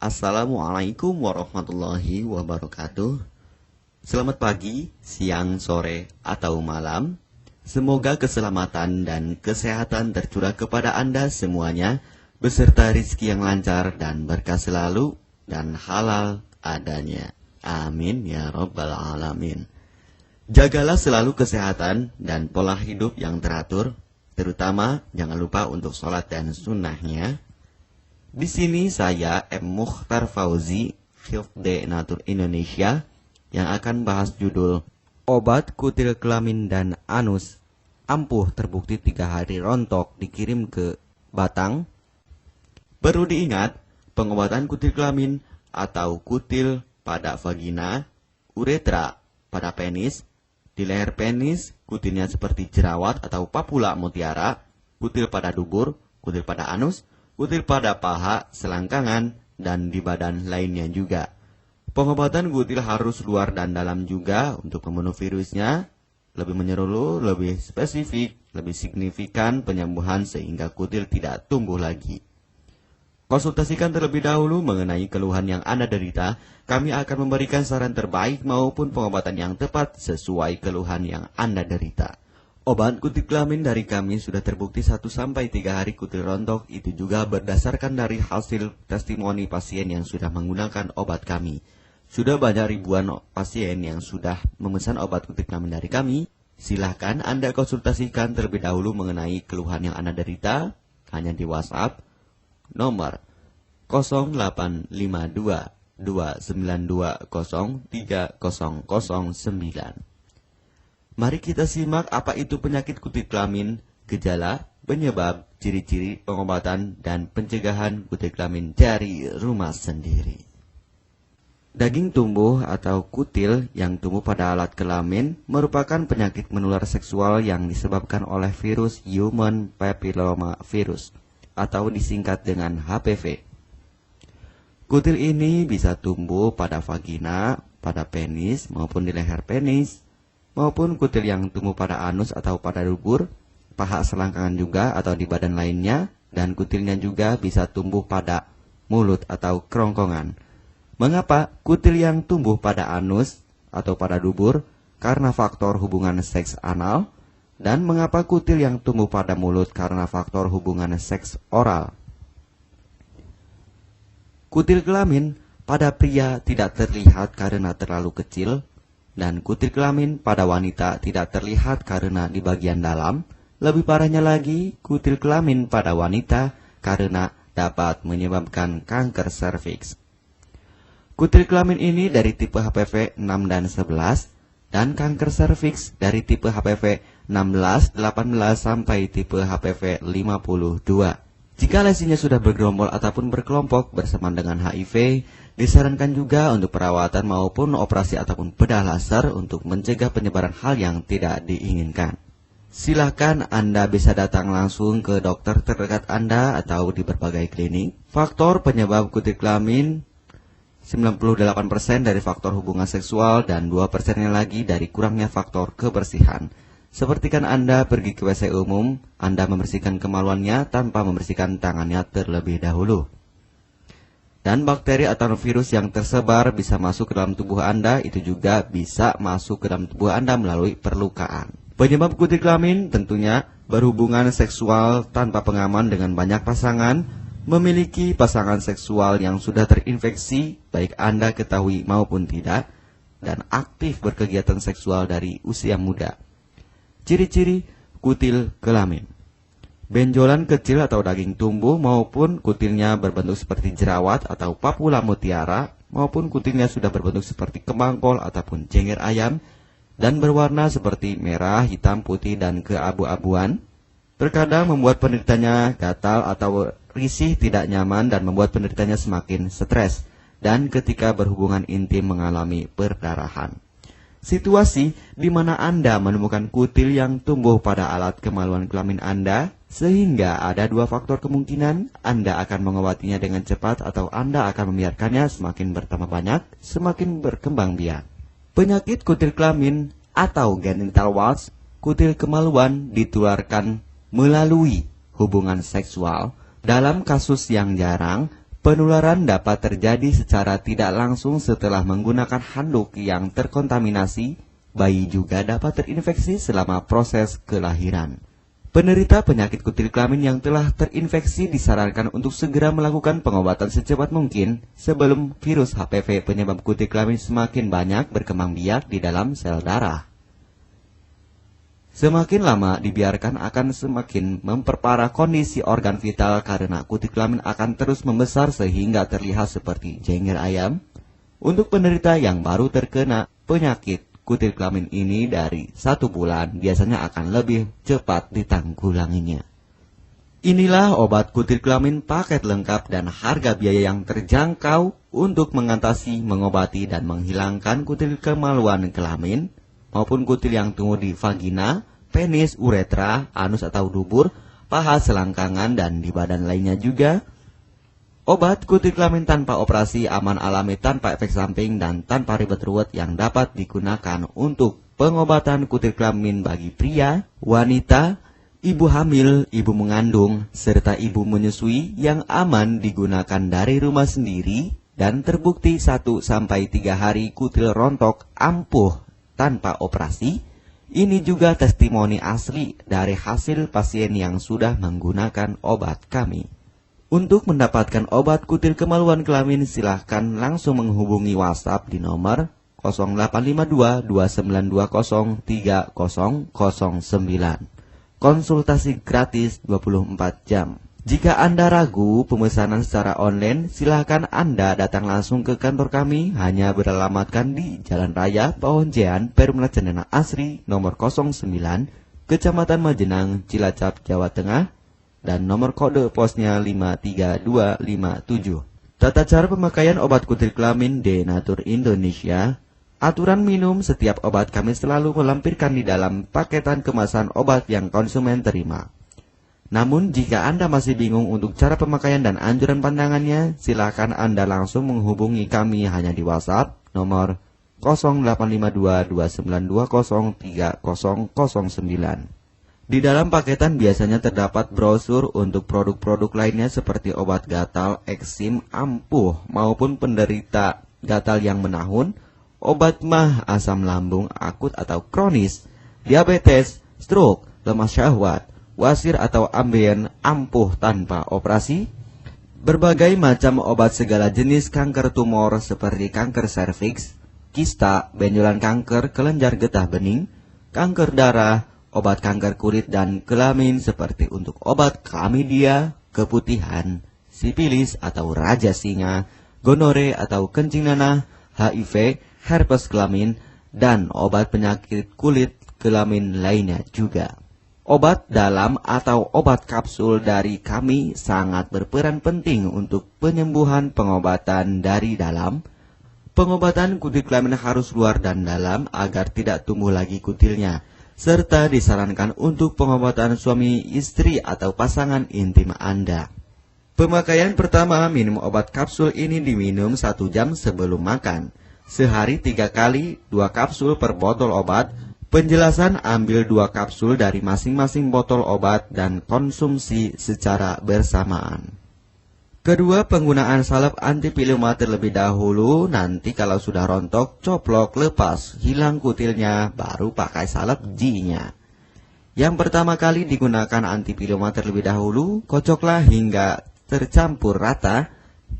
Assalamualaikum warahmatullahi wabarakatuh. Selamat pagi, siang, sore, atau malam. Semoga keselamatan dan kesehatan tercurah kepada Anda semuanya, beserta rizki yang lancar dan berkah selalu, dan halal adanya. Amin ya rabbal alamin. Jagalah selalu kesehatan dan pola hidup yang teratur, terutama jangan lupa untuk sholat dan sunnahnya. Di sini saya M. Mukhtar Fauzi, Hifdz Natur Indonesia, yang akan bahas judul Obat Kutil Kelamin dan Anus ampuh terbukti 3 hari rontok dikirim ke Batang. Perlu diingat, pengobatan kutil kelamin atau kutil pada vagina, uretra pada penis, di leher penis kutilnya seperti jerawat atau papula mutiara, kutil pada dubur, kutil pada anus, kutil pada paha, selangkangan, dan di badan lainnya juga. Pengobatan kutil harus luar dan dalam juga untuk membunuh virusnya, lebih menyeluruh, lebih spesifik, lebih signifikan penyembuhan sehingga kutil tidak tumbuh lagi. Konsultasikan terlebih dahulu mengenai keluhan yang Anda derita, kami akan memberikan saran terbaik maupun pengobatan yang tepat sesuai keluhan yang Anda derita. Obat kutil kelamin dari kami sudah terbukti 1-3 hari kutil rontok, itu juga berdasarkan dari hasil testimoni pasien yang sudah menggunakan obat kami. Sudah banyak ribuan pasien yang sudah memesan obat kutil kelamin dari kami. Silahkan Anda konsultasikan terlebih dahulu mengenai keluhan yang Anda derita, hanya di WhatsApp nomor 0852 292 03009. Mari kita simak apa itu penyakit kutil kelamin, gejala, penyebab, ciri-ciri, pengobatan, dan pencegahan kutil kelamin dari rumah sendiri. Daging tumbuh atau kutil yang tumbuh pada alat kelamin merupakan penyakit menular seksual yang disebabkan oleh virus Human Papilloma Virus atau disingkat dengan HPV. Kutil ini bisa tumbuh pada vagina, pada penis maupun di leher penis, maupun kutil yang tumbuh pada anus atau pada dubur, paha selangkangan juga atau di badan lainnya, dan kutilnya juga bisa tumbuh pada mulut atau kerongkongan. Mengapa kutil yang tumbuh pada anus atau pada dubur? Karena faktor hubungan seks anal. Dan mengapa kutil yang tumbuh pada mulut? Karena faktor hubungan seks oral. Kutil kelamin pada pria tidak terlihat karena terlalu kecil, dan kutil kelamin pada wanita tidak terlihat karena di bagian dalam. Lebih parahnya lagi, kutil kelamin pada wanita karena dapat menyebabkan kanker serviks. Kutil kelamin ini dari tipe HPV 6 dan 11, dan kanker serviks dari tipe HPV 16, 18 sampai tipe HPV 52. Jika lesinya sudah bergerombol ataupun berkelompok bersamaan dengan HIV, disarankan juga untuk perawatan maupun operasi ataupun bedah laser untuk mencegah penyebaran hal yang tidak diinginkan. Silakan Anda bisa datang langsung ke dokter terdekat Anda atau di berbagai klinik. Faktor penyebab kutil kelamin 98% dari faktor hubungan seksual dan 2%-nya lagi dari kurangnya faktor kebersihan. Sepertikan Anda pergi ke WC umum, Anda membersihkan kemaluannya tanpa membersihkan tangannya terlebih dahulu. Dan bakteri atau virus yang tersebar bisa masuk ke dalam tubuh Anda, itu juga bisa masuk ke dalam tubuh Anda melalui perlukaan. Penyebab kutil kelamin tentunya berhubungan seksual tanpa pengaman dengan banyak pasangan, memiliki pasangan seksual yang sudah terinfeksi, baik Anda ketahui maupun tidak, dan aktif berkegiatan seksual dari usia muda. Ciri-ciri kutil kelamin: benjolan kecil atau daging tumbuh maupun kutilnya berbentuk seperti jerawat atau papula mutiara, maupun kutilnya sudah berbentuk seperti kembang kol ataupun cengir ayam, dan berwarna seperti merah, hitam, putih, dan keabu-abuan. Terkadang membuat penderitanya gatal atau risih, tidak nyaman, dan membuat penderitanya semakin stres, dan ketika berhubungan intim mengalami perdarahan. Situasi di mana Anda menemukan kutil yang tumbuh pada alat kemaluan kelamin Anda, sehingga ada 2 faktor kemungkinan: Anda akan mengobatinya dengan cepat atau Anda akan membiarkannya semakin bertambah banyak, semakin berkembang biak. Penyakit kutil kelamin atau genital warts, kutil kemaluan, ditularkan melalui hubungan seksual. Dalam kasus yang jarang, Penularan dapat terjadi secara tidak langsung setelah menggunakan handuk yang terkontaminasi. Bayi juga dapat terinfeksi selama proses kelahiran. Penderita penyakit kutil kelamin yang telah terinfeksi disarankan untuk segera melakukan pengobatan secepat mungkin sebelum virus HPV penyebab kutil kelamin semakin banyak berkembang biak di dalam sel darah. Semakin lama dibiarkan akan semakin memperparah kondisi organ vital karena kutil kelamin akan terus membesar sehingga terlihat seperti jengger ayam. Untuk penderita yang baru terkena penyakit kutil kelamin ini dari 1 bulan biasanya akan lebih cepat ditanggulanginya. Inilah obat kutil kelamin paket lengkap dan harga biaya yang terjangkau untuk mengatasi, mengobati, dan menghilangkan kutil kemaluan kelamin maupun kutil yang tumbuh di vagina, penis, uretra, anus atau dubur, paha, selangkangan, dan di badan lainnya juga. Obat kutil kelamin tanpa operasi, aman alami, tanpa efek samping, dan tanpa ribet ruwet yang dapat digunakan untuk pengobatan kutil kelamin bagi pria, wanita, ibu hamil, ibu mengandung, serta ibu menyusui yang aman digunakan dari rumah sendiri dan terbukti 1-3 hari kutil rontok ampuh tanpa operasi. Ini juga testimoni asli dari hasil pasien yang sudah menggunakan obat kami. Untuk mendapatkan obat kutil kemaluan kelamin, silahkan langsung menghubungi WhatsApp di nomor 0852 2920 3009. Konsultasi gratis 24 jam. Jika Anda ragu pemesanan secara online, silahkan Anda datang langsung ke kantor kami, hanya beralamatkan di Jalan Raya Pahonjean, Perumna Cendana Asri, nomor 09, Kecamatan Majenang, Cilacap, Jawa Tengah, dan nomor kode posnya 53257. Tata cara pemakaian obat kutil kelamin Denatur Indonesia. Aturan minum setiap obat kami selalu melampirkan di dalam paketan kemasan obat yang konsumen terima. Namun jika Anda masih bingung untuk cara pemakaian dan anjuran pandangannya, silakan Anda langsung menghubungi kami hanya di WhatsApp nomor 0852 2920 3009. Di dalam paketan biasanya terdapat brosur untuk produk-produk lainnya seperti obat gatal, eksim, ampuh, maupun penderita gatal yang menahun, obat mah, asam lambung akut atau kronis, diabetes, stroke, lemah syahwat, wasir atau ambien, ampuh tanpa operasi, berbagai macam obat segala jenis kanker tumor seperti kanker serviks, kista, benjolan kanker, kelenjar getah bening, kanker darah, obat kanker kulit dan kelamin seperti untuk obat klamidia, keputihan, sipilis atau raja singa, gonore atau kencing nanah, HIV, herpes kelamin, dan obat penyakit kulit kelamin lainnya juga. Obat dalam atau obat kapsul dari kami sangat berperan penting untuk penyembuhan pengobatan dari dalam. Pengobatan kutil kelamin harus luar dan dalam agar tidak tumbuh lagi kutilnya, serta disarankan untuk pengobatan suami, istri, atau pasangan intim Anda. Pemakaian pertama, minum obat kapsul ini diminum 1 jam sebelum makan. Sehari 3 kali, 2 kapsul per botol obat. Penjelasan, ambil 2 kapsul dari masing-masing botol obat dan konsumsi secara bersamaan. Kedua, penggunaan salep antipiluma terlebih dahulu, nanti kalau sudah rontok, coplok, lepas, hilang kutilnya, baru pakai salep G-nya. Yang pertama kali digunakan antipiluma terlebih dahulu, kocoklah hingga tercampur rata,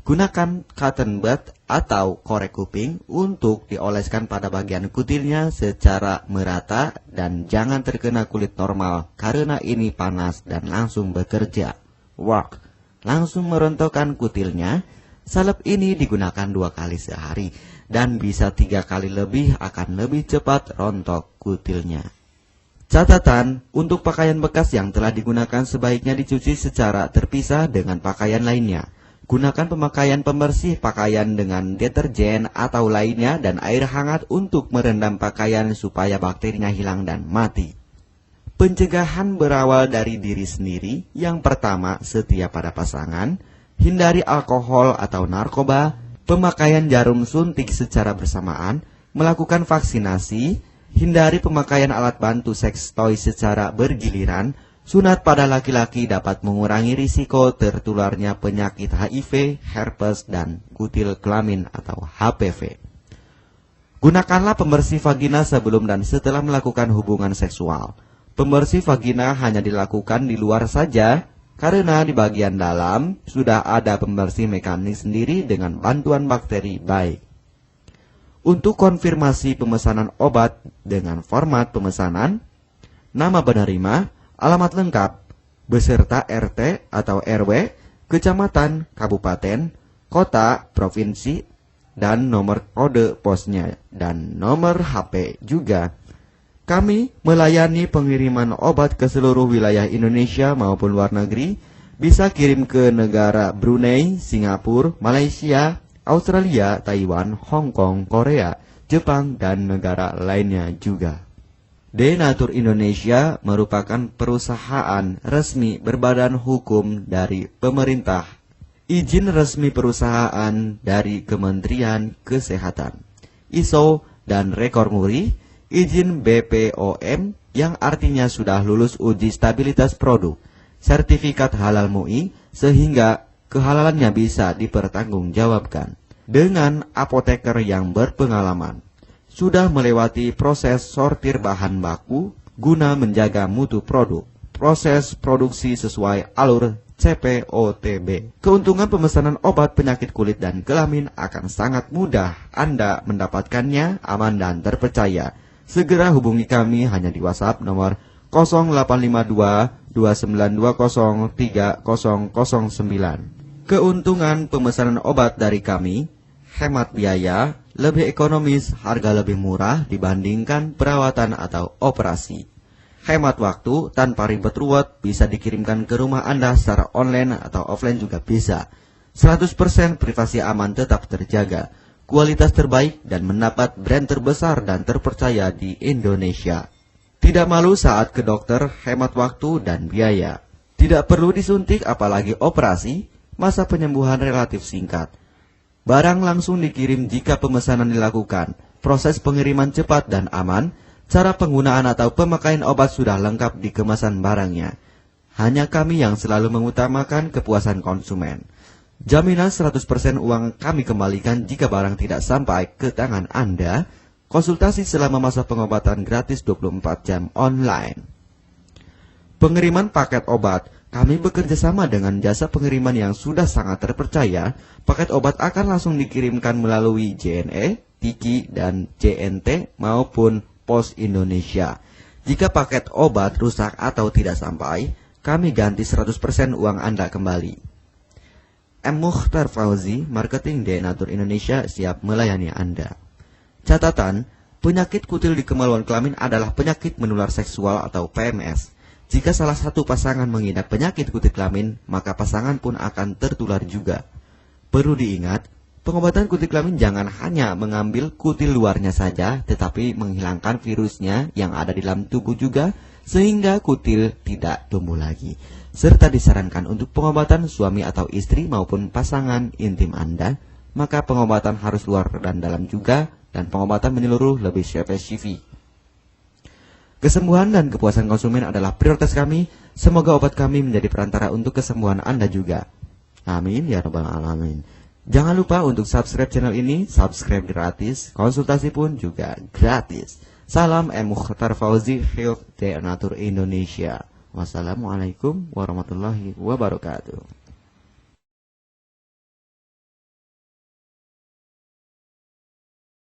gunakan cotton bud atau korek kuping untuk dioleskan pada bagian kutilnya secara merata dan jangan terkena kulit normal, karena ini panas dan langsung bekerja. Work. Langsung merontokkan kutilnya. Salep ini digunakan 2 kali sehari dan bisa 3 kali lebih akan lebih cepat rontok kutilnya. Catatan, untuk pakaian bekas yang telah digunakan sebaiknya dicuci secara terpisah dengan pakaian lainnya. Gunakan pemakaian pembersih pakaian dengan deterjen atau lainnya dan air hangat untuk merendam pakaian supaya bakterinya hilang dan mati. Pencegahan berawal dari diri sendiri. Yang pertama, setia pada pasangan, hindari alkohol atau narkoba, pemakaian jarum suntik secara bersamaan, melakukan vaksinasi, hindari pemakaian alat bantu seks toy secara bergiliran, Sunat pada laki-laki dapat mengurangi risiko tertularnya penyakit HIV, herpes, dan kutil kelamin atau HPV. Gunakanlah pembersih vagina sebelum dan setelah melakukan hubungan seksual. Pembersih vagina hanya dilakukan di luar saja, karena di bagian dalam sudah ada pembersih mekanik sendiri dengan bantuan bakteri baik. Untuk konfirmasi pemesanan obat dengan format pemesanan, nama penerima, alamat lengkap, beserta RT atau RW, kecamatan, kabupaten, kota, provinsi, dan nomor kode posnya, dan nomor HP juga. Kami melayani pengiriman obat ke seluruh wilayah Indonesia maupun luar negeri, bisa kirim ke negara Brunei, Singapura, Malaysia, Australia, Taiwan, Hong Kong, Korea, Jepang, dan negara lainnya juga. Denatur Indonesia merupakan perusahaan resmi berbadan hukum dari pemerintah. Izin resmi perusahaan dari Kementerian Kesehatan. ISO dan rekor muri, izin BPOM yang artinya sudah lulus uji stabilitas produk, sertifikat halal MUI, sehingga kehalalannya bisa dipertanggungjawabkan. Dengan apoteker yang berpengalaman, sudah melewati proses sortir bahan baku guna menjaga mutu produk, proses produksi sesuai alur CPOTB. Keuntungan pemesanan obat penyakit kulit dan kelamin akan sangat mudah Anda mendapatkannya, aman dan terpercaya. Segera hubungi kami hanya di WhatsApp nomor 0852 2920 3009. Keuntungan pemesanan obat dari kami, hemat biaya, lebih ekonomis, harga lebih murah dibandingkan perawatan atau operasi. Hemat waktu, tanpa ribet ruwet, bisa dikirimkan ke rumah Anda secara online atau offline juga bisa. 100% privasi aman tetap terjaga, kualitas terbaik dan mendapat brand terbesar dan terpercaya di Indonesia. Tidak malu saat ke dokter, hemat waktu dan biaya. Tidak perlu disuntik apalagi operasi, masa penyembuhan relatif singkat. Barang langsung dikirim jika pemesanan dilakukan. Proses pengiriman cepat dan aman. Cara penggunaan atau pemakaian obat sudah lengkap di kemasan barangnya. Hanya kami yang selalu mengutamakan kepuasan konsumen. Jaminan 100% uang kami kembalikan jika barang tidak sampai ke tangan Anda. Konsultasi selama masa pengobatan gratis 24 jam online. Pengiriman paket obat. Kami bekerja sama dengan jasa pengiriman yang sudah sangat terpercaya. Paket obat akan langsung dikirimkan melalui JNE, Tiki, dan JNT maupun Pos Indonesia. Jika paket obat rusak atau tidak sampai, kami ganti 100% uang Anda kembali. M. Mukhtar Fauzi, Marketing Denatur Indonesia, siap melayani Anda. Catatan, penyakit kutil di kemaluan kelamin adalah penyakit menular seksual atau PMS. Jika salah satu pasangan mengidap penyakit kutil kelamin, maka pasangan pun akan tertular juga. Perlu diingat, pengobatan kutil kelamin jangan hanya mengambil kutil luarnya saja, tetapi menghilangkan virusnya yang ada di dalam tubuh juga, sehingga kutil tidak tumbuh lagi. Serta disarankan untuk pengobatan suami atau istri maupun pasangan intim Anda, maka pengobatan harus luar dan dalam juga, dan pengobatan menyeluruh lebih spesifik. Kesembuhan dan kepuasan konsumen adalah prioritas kami. Semoga obat kami menjadi perantara untuk kesembuhan Anda juga. Amin ya rabbal alamin. Jangan lupa untuk subscribe channel ini. Subscribe gratis, konsultasi pun juga gratis. Salam M. Mukhtar Fauzi, Health Denatur Indonesia. Wassalamualaikum warahmatullahi wabarakatuh.